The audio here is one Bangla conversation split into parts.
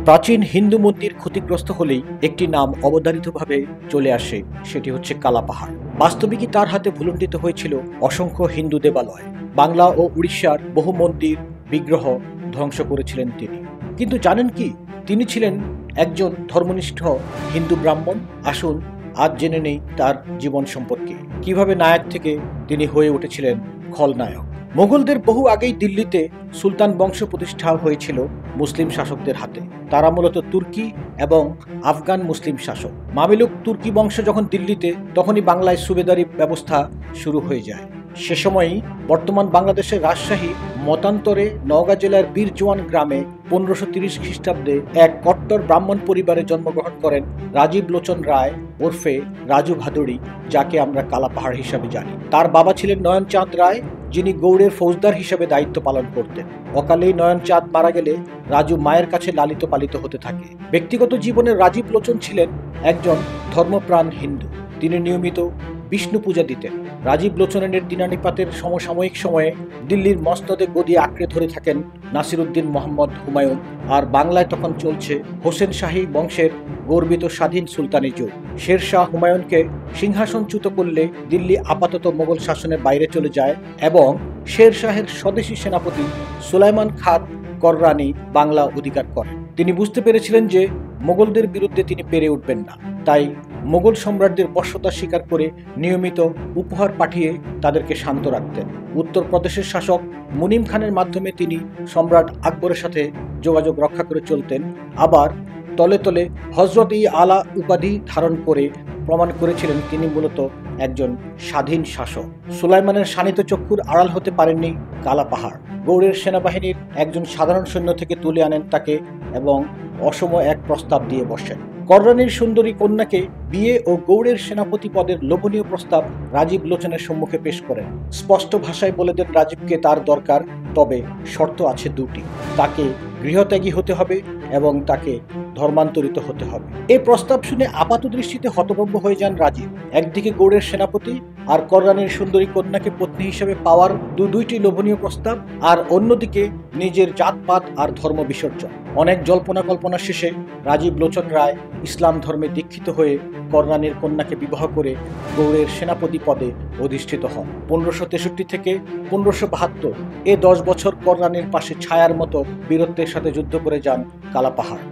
প্রাচীন হিন্দু মন্দির ক্ষতিগ্রস্ত হলেই একটি নাম অবধারিতভাবে চলে আসে, সেটি হচ্ছে কালাপাহাড়। বাস্তবিকই তার হাতে ভুলুণ্ঠিত হয়েছিল অসংখ্য হিন্দু দেবালয়। বাংলা ও উড়িষ্যার বহু মন্দির বিগ্রহ ধ্বংস করেছিলেন তিনি। কিন্তু জানেন কি, তিনি ছিলেন একজন ধর্মনিষ্ঠ হিন্দু ব্রাহ্মণ। আসুন আজ জেনে নেই তার জীবন সম্পর্কে, কিভাবে নায়ক থেকে তিনি হয়ে উঠেছিলেন খলনায়ক। মোগলদের বহু আগেই দিল্লিতে সুলতান বংশ প্রতিষ্ঠা হয়েছিল মুসলিম শাসকদের হাতে। তারা মূলত তুর্কি এবং আফগান মুসলিম শাসক। মামিলুক তুর্কি বংশ যখন দিল্লিতে, তখনই বাংলায় সুবেদারি ব্যবস্থা শুরু হয়ে যায়। সে সময়ই বর্তমান বাংলাদেশের রাজশাহী মতান্তরে নওগাঁ জেলার বীরজোয়ান গ্রামে 1530 খ্রিস্টাব্দে এক কট্টর ব্রাহ্মণ পরিবারে জন্মগ্রহণ করেন রাজীব লোচন রায় ওরফে রাজু ভাদুড়ী, যাকে আমরা কালাপাহাড় হিসাবে জানি। তার বাবা ছিলেন নয়নচাঁদ রায়, যিনি গৌড়ের ফৌজদার হিসেবে দায়িত্ব পালন করতেন। অকালেই নয়নচাঁদ মারা গেলে রাজু মায়ের কাছে লালিত পালিত হতে থাকে। ব্যক্তিগত জীবনে রাজীব লোচন ছিলেন একজন ধর্মপ্রাণ হিন্দু। তিনি নিয়মিত বিষ্ণু পূজা দিতেন। রাজীব লোচনের দিনানিপাতের সমসাময়িক সময়ে দিল্লির মসনদে গদি আঁকড়ে ধরে থাকেন নাসিরউদ্দিন মোহাম্মদ হুমায়ুন। আর বাংলায় তখন চলছে হোসেন শাহী বংশের গর্বিত স্বাধীন সুলতানি যুগ। শের শাহ হুমায়ুনকে সিংহাসনচ্যুত করলে দিল্লি আপাতত মোগল শাসনের বাইরে চলে যায় এবং শের শাহের স্বদেশী সেনাপতি সুলাইমান খান কররানী বাংলা অধিকার করেন। তিনি বুঝতে পেরেছিলেন যে মোগলদের বিরুদ্ধে তিনি পেরে উঠবেন না, তাই মোগল সম্রাটদের বশ্যতা স্বীকার করে নিয়মিত উপহার পাঠিয়ে তাদেরকে শান্ত রাখতেন। উত্তরপ্রদেশের শাসক মুনিম খানের মাধ্যমে তিনি সম্রাট আকবরের সাথে যোগাযোগ রক্ষা করে চলতেন। আবার তলে তলে হজরত-ই-আলা উপাধি ধারণ করে প্রমাণ করেছিলেন তিনি মূলত একজন স্বাধীন শাসক। সুলাইমানের শানিত চক্ষুর আড়াল হতে পারেননি কালাপাহাড়। গৌড়ের সেনাবাহিনীর একজন সাধারণ সৈন্য থেকে তুলে আনেন তাকে এবং অসম এক প্রস্তাব দিয়ে বসেন। কররানীর সুন্দরী কন্যাকে বিয়ে ও গৌড়ের সেনাপতি পদের লোভনীয় প্রস্তাব রাজীব লোচনের সম্মুখে পেশ করেন। স্পষ্ট ভাষায় বলে দেন রাজীবকে তার দরকার, তবে শর্ত আছে দুটি। তাকে গৃহত্যাগী হতে হবে এবং তাকে ধর্মান্তরিত হতে হবে। এই প্রস্তাব শুনে আপাত দৃষ্টিতে হতভম্ব হয়ে যান রাজীব। একদিকে গৌড়ের সেনাপতি আর কররানীর সুন্দরী কন্যাকে পত্নী হিসেবে পাওয়ার দুইটি লোভনীয় প্রস্তাব, আর অন্যদিকে নিজের জাতপাত আর ধর্ম বিসর্জন। অনেক জল্পনা কল্পনা শেষে রাজীব লোচন রায় ইসলাম ধর্মে দীক্ষিত হয়ে কররানীর কন্যাকে বিবাহ করে গৌড়ের সেনাপতি পদে অধিষ্ঠিত হন। 1563 থেকে 1572 এ 10 বছর কররানীর পাশে ছায়ার মতো বীরত্বের সাথে যুদ্ধ করে যান কালাপাহাড়।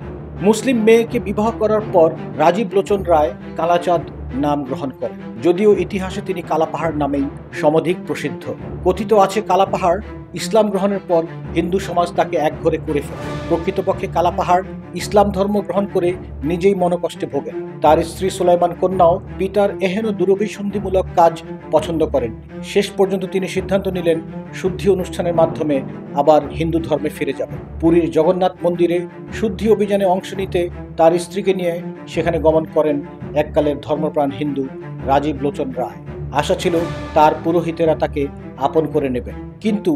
মুসলিম মেয়েকে বিবাহ করার পর রাজীব লোচন রায় কালাচাঁদ নাম গ্রহণ করেন, যদিও ইতিহাসে তিনি কালাপাহাড় নামেই সমধিক প্রসিদ্ধ। কথিত আছে কালাপাহাড় ইসলাম গ্রহণের পর হিন্দু সমাজ তাকে একঘরে করে ফেলে। প্রকৃতপক্ষে কালাপাহাড় ইসলাম ধর্ম গ্রহণ করে নিজেই মনোকষ্টে ভোগেন। তার স্ত্রী সুলাইমান কন্যাও পিতার এহেন দূরভিসন্ধিমূলক কাজ পছন্দ করেন। শেষ পর্যন্ত তিনি সিদ্ধান্ত নিলেন শুদ্ধি অনুষ্ঠানের মাধ্যমে আবার হিন্দু ধর্মে ফিরে যাবেন। পুরীর জগন্নাথ মন্দিরে শুদ্ধি অভিযানে অংশ নিতে তার স্ত্রীকে নিয়ে সেখানে গমন করেন এককালের ধর্মপ্রাণ হিন্দু রাজীব লোচন রায়। আশা ছিল তার পুরোহিতেরা তাকে আপন করে নেবেন, কিন্তু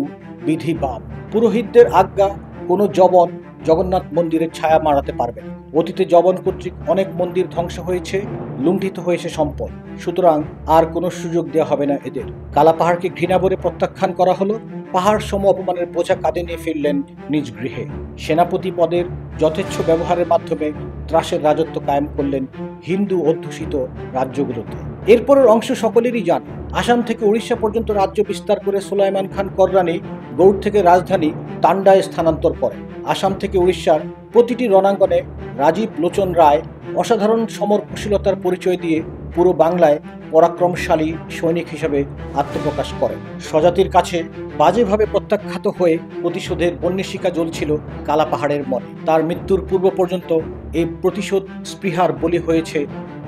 বিধি বাম। পুরোহিতদের আজ্ঞা কোনো জবন জগন্নাথ মন্দিরের ছায়া মারাতে পারবে না। অতীতে জবন কর্তৃক অনেক মন্দির ধ্বংস হয়েছে, লুণ্ঠিত হয়েছে সম্পদ, সুতরাং আর কোনো সুযোগ দেওয়া হবে না এদের। কালাপাহাড়কে ঘৃণা ভরে প্রত্যাখ্যান করা হলো। পাহাড় সম অপমানের বোঝা কাঁধে নিয়ে ফিরলেন নিজ গৃহে। সেনাপতি পদের যথেচ্ছ ব্যবহারের মাধ্যমে ত্রাসের রাজত্ব কায়েম করলেন হিন্দু অধ্যুষিত রাজ্যগুলোতে। এরপরের অংশ সকলেরই জান। আসাম থেকে উড়িষ্যা পর্যন্ত রাজ্য বিস্তার করে সুলাইমান খান কররানী গৌড় থেকে রাজধানী তান্ডায় স্থানান্তর করেন। আসাম থেকে উড়িষ্যার প্রতিটি রণাঙ্গনে রাজীব লোচন রায় অসাধারণ সমরকুশীলতার পরিচয় দিয়ে পুরো বাংলায় পরাক্রমশালী সৈনিক হিসেবে আত্মপ্রকাশ করেন। স্বজাতির কাছে বাজেভাবে প্রত্যাখ্যাত হয়ে প্রতিশোধের বহ্নিশিখা জ্বলছিল কালাপাহাড়ের মনে। তার মৃত্যুর পূর্ব পর্যন্ত এই প্রতিশোধ স্পৃহার বলি হয়েছে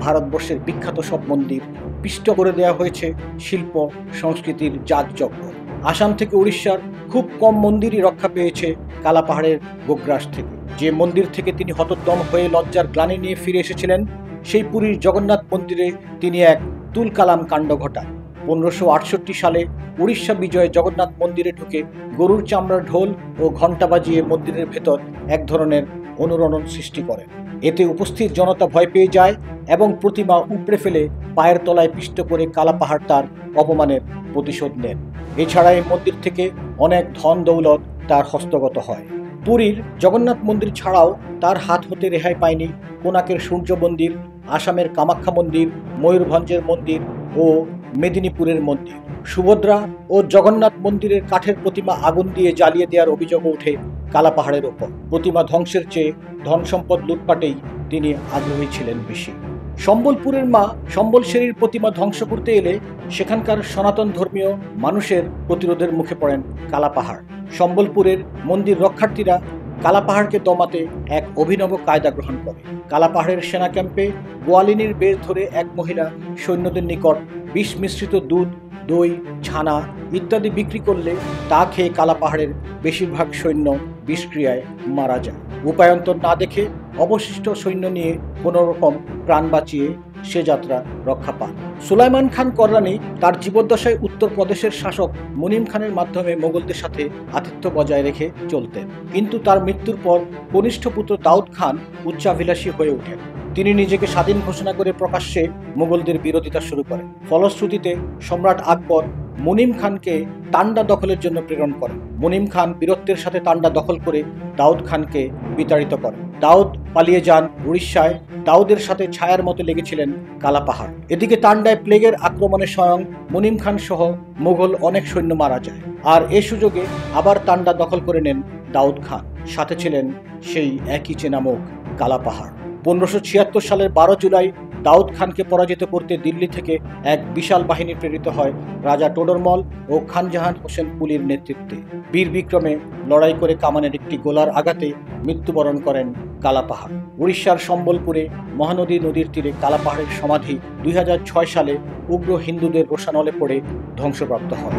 ভারতবর্ষের বিখ্যাত সব মন্দির, পিষ্ট করে দেওয়া হয়েছে শিল্প সংস্কৃতির যাগযজ্ঞ। আসাম থেকে উড়িষ্যার খুব কম মন্দিরই রক্ষা পেয়েছে কালাপাহাড়ের গোগ্রাস থেকে। যে মন্দির থেকে তিনি হতোদ্যম হয়ে লজ্জার গ্লানি নিয়ে ফিরে এসেছিলেন, সেই পুরীর জগন্নাথ মন্দিরে তিনি এক তুলকালাম কাণ্ড ঘটান। 1568 সালে উড়িষ্যা বিজয়ে জগন্নাথ মন্দিরে ঢুকে গরুর চামড়ার ঢোল ও ঘণ্টা বাজিয়ে মন্দিরের ভেতর এক ধরনের অনুরণন সৃষ্টি করেন। এতে উপস্থিত জনতা ভয় পেয়ে যায় এবং প্রতিমা উপড়ে ফেলে পায়ের তলায় পিষ্ট করে কালাপাহাড় তার অপমানের প্রতিশোধ নেন। এছাড়া এই মন্দির থেকে অনেক ধন দৌলত তার হস্তগত হয়। পুরীর জগন্নাথ মন্দির ছাড়াও তার হাত হতে রেহাই পায়নি কোনাকের সূর্য মন্দির, আসামের কামাখ্যা মন্দির, ময়ূরভঞ্জের মন্দির ও মেদিনীপুরের মন্দির। সুভদ্রা ও জগন্নাথ মন্দিরের কাঠের প্রতিমা আগুন দিয়ে জ্বালিয়ে দেওয়ার অভিযোগ ওঠে কালাপাহাড়ের ওপর। প্রতিমা ধ্বংসের চেয়ে ধন সম্পদ লুটপাটেই তিনি আগ্রহী ছিলেন বেশি। সম্বলপুরের মা সম্বলশেরীর প্রতিমা ধ্বংস করতে এলে সেখানকার সনাতন ধর্মীয় মানুষের প্রতিরোধের মুখে পড়েন কালাপাহাড়। সম্বলপুরের মন্দির রক্ষার্থীরা কালাপাহাড়কে দমাতে এক অভিনব কায়দা গ্রহণ করে। কালাপাহাড়ের সেনা ক্যাম্পে গোয়ালিনীর বেশ ধরে এক মহিলা সৈন্যদের নিকট বিষ মিশ্রিত দুধ, দই, ছানা ইত্যাদি বিক্রি করলে তা খেয়ে কালাপাহাড়ের বেশিরভাগ সৈন্য বিষক্রিয়ায় মারা যায়। উপায়ন্তর না দেখে অবশিষ্ট সৈন্য নিয়ে কোনো রকম প্রাণ বাঁচিয়ে সে যাত্রা রক্ষা পান। সুলাইমান খান কররানী তার জীবদ্দশায় উত্তরপ্রদেশের শাসক মুনিম খানের মাধ্যমে মোগলদের সাথে আতিথ্য বজায় রেখে চলতেন, কিন্তু তার মৃত্যুর পর কনিষ্ঠ পুত্র দাউদ খান উচ্চাভিলাষী হয়ে ওঠেন। তিনি নিজেকে স্বাধীন ঘোষণা করে প্রকাশ্যে মোগলদের বিরোধিতা শুরু করেন। ফলশ্রুতিতে সম্রাট আকবর মুনিম খানকে তান্ডা দখলের জন্য প্রেরণ করেন। মুনিম খান বীরত্বের সাথে তান্ডা দখল করে দাউদ খানকে বিতাড়িত করেন। দাউদ পালিয়ে যান উড়িষ্যায়। দাউদের সাথে ছায়ার মতো লেগেছিলেন কালাপাহাড়। এদিকে তান্ডায় প্লেগের আক্রমণে স্বয়ং মুনিম খান সহ মুঘল অনেক সৈন্য মারা যায়। আর এ সুযোগে আবার তান্ডা দখল করে নেন দাউদ খান। সাথে ছিলেন সেই একই চেনা মুখ কালাপাহাড়। 1576 সালের 12 জুলাই দাউদ খানকে পরাজিত করতে দিল্লি থেকে এক বিশাল বাহিনী প্রেরিত হয় রাজা টোডরমল ও খানজাহান হোসেন কুলির নেতৃত্বে। বীর বিক্রমে লড়াই করে কামানের একটি গোলার আঘাতে মৃত্যুবরণ করেন কালাপাহাড়। উড়িষ্যার সম্বলপুরে মহানদী নদীর তীরে কালাপাহাড়ের সমাধি 2006 সালে উগ্র হিন্দুদের রোষানলে পড়ে ধ্বংসপ্রাপ্ত হয়।